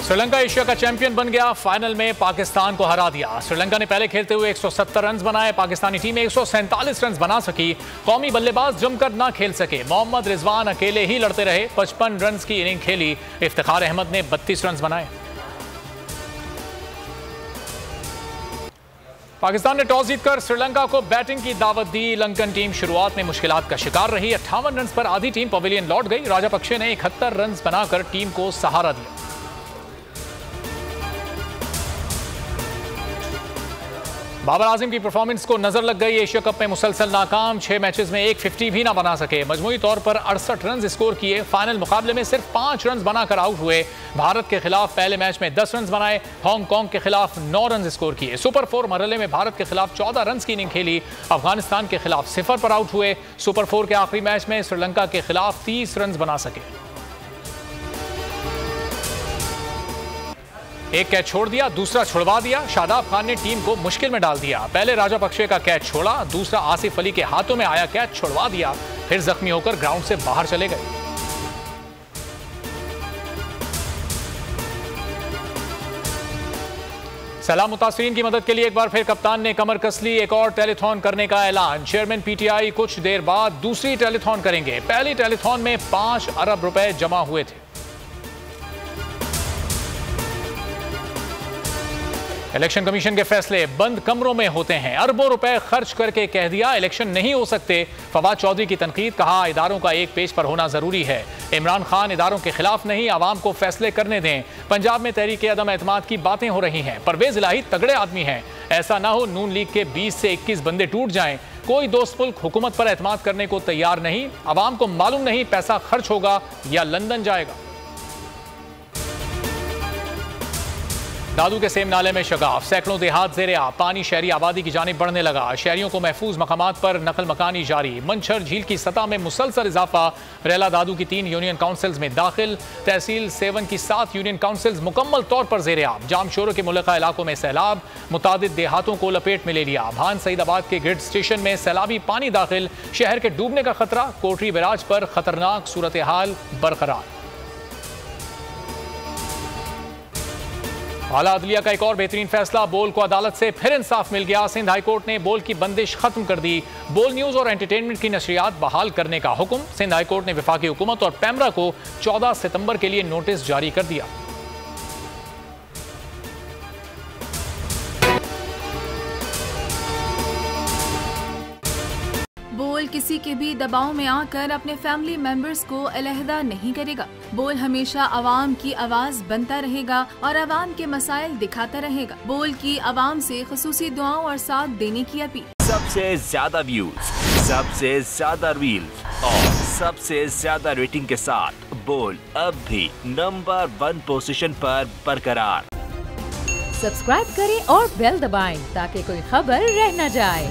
Sri Lanka Asia का champion बन गया। फाइनल में पाकिस्तान को हरा दिया। श्रीलंका ने पहले खेलते हुए 170 रन बनाए। पाकिस्तानी टीम 147 रन बना सकी। कौमी बल्लेबाज जमकर ना खेल सके। मोहम्मद रिजवान अकेले ही लड़ते रहे। 55 रन की इनिंग खेली। इफ्तिखार अहमद ने 32 रन बनाए। पाकिस्तान ने टॉस जीतकर श्रीलंका को बैटिंग की दावत दी। लंकन टीम शुरुआत में मुश्किलात का शिकार रही। 58 रन पर आधी टीम पवेलियन लौट गई। राजापक्षे ने 71 रन बनाकर टीम को सहारा दिया। बाबर आजम की परफॉर्मेंस को नजर लग गई। एशिया कप में मुसलसल नाकाम। 6 मैचेस में एक 50 भी ना बना सके। मजमूई तौर पर 68 रन स्कोर किए। फाइनल मुकाबले में सिर्फ 5 रन बनाकर आउट हुए। भारत के खिलाफ पहले मैच में 10 रन बनाए। हांगकांग के खिलाफ 9 रन स्कोर किए। सुपर 4 मरहले में भारत के खिलाफ 14 रन की इनिंग खेली। अफगानिस्तान के खिलाफ 0 पर आउट हुए। सुपर 4 के आखिरी मैच में श्रीलंका के खिलाफ 30 रन बना सके। एक कैच छोड़ दिया, दूसरा छुड़वा दिया। शादाब खान ने टीम को मुश्किल में डाल दिया। पहले राजापक्षे का कैच छोड़ा, दूसरा आसिफ अली के हाथों में आया कैच छुड़वा दिया। फिर जख्मी होकर ग्राउंड से बाहर चले गए। सैलाब मुतासरीन की मदद के लिए एक बार फिर कप्तान ने कमर कस ली। एक और टेलीथॉन करने का ऐलान। चेयरमैन पीटीआई कुछ देर बाद दूसरी टेलीथॉन करेंगे। पहली टेलीथॉन में 5 अरब रुपए जमा हुए थे। इलेक्शन कमीशन के फैसले बंद कमरों में होते हैं। अरबों रुपए खर्च करके कह दिया इलेक्शन नहीं हो सकते। फवाद चौधरी की तनकीद। कहा इदारों का एक पेज पर होना जरूरी है। इमरान खान इदारों के खिलाफ नहीं, आवाम को फैसले करने दें। पंजाब में तहरीके अदम एतमाद की बातें हो रही हैं। परवेज इलाही तगड़े आदमी हैं। ऐसा ना हो नून लीग के 20 से 21 बंदे टूट जाएं। कोई दोस्त मुल्क हुकूमत पर एतमाद करने को तैयार नहीं। आवाम को मालूम नहीं पैसा खर्च होगा या लंदन जाएगा। दादू के सेम नाले में शगाफ। सैकड़ों देहात ज़ेरे-आब। पानी शहरी आबादी की जानिब बढ़ने लगा। शहरियों को महफूज मकामात पर नकल मकानी जारी। मंछर झील की सतह में मुसलसल इजाफा। रेला दादू की 3 यूनियन काउंसिल्स में दाखिल। तहसील 7 की 7 यूनियन काउंसिल्स मुकम्मल तौर पर ज़ेरे-आब। जाम शोरों के मुल्का इलाकों में सैलाब। मुतादिद देहातों को लपेट में ले लिया। भान सईदाबाद के ग्रिड स्टेशन में सैलाबी पानी दाखिल। शहर के डूबने का खतरा। कोटरी बैराज पर खतरनाक सूरत हाल बरकरार। आला अदलिया का एक और बेहतरीन फैसला। बोल को अदालत से फिर इंसाफ मिल गया। सिंध हाई कोर्ट ने बोल की बंदिश खत्म कर दी। बोल न्यूज और एंटरटेनमेंट की नशरियात बहाल करने का हुक्म। सिंध हाई कोर्ट ने वफाकी हुकूमत और पैमरा को 14 सितंबर के लिए नोटिस जारी कर दिया। बोल किसी के भी दबाव में आकर अपने फैमिली मेंबर्स को अलहदा नहीं करेगा। बोल हमेशा आवाम की आवाज बनता रहेगा और आवाम के मसाइल दिखाता रहेगा। बोल की आवाम से खुसूसी दुआओं और साथ देने की अपील। सबसे ज्यादा व्यूज, सबसे ज्यादा रील्स और सबसे ज्यादा रेटिंग के साथ बोल अब भी नंबर 1 पोजीशन पर बरकरार। सब्सक्राइब करें और बेल दबाएं ताकि कोई खबर रह न जाए।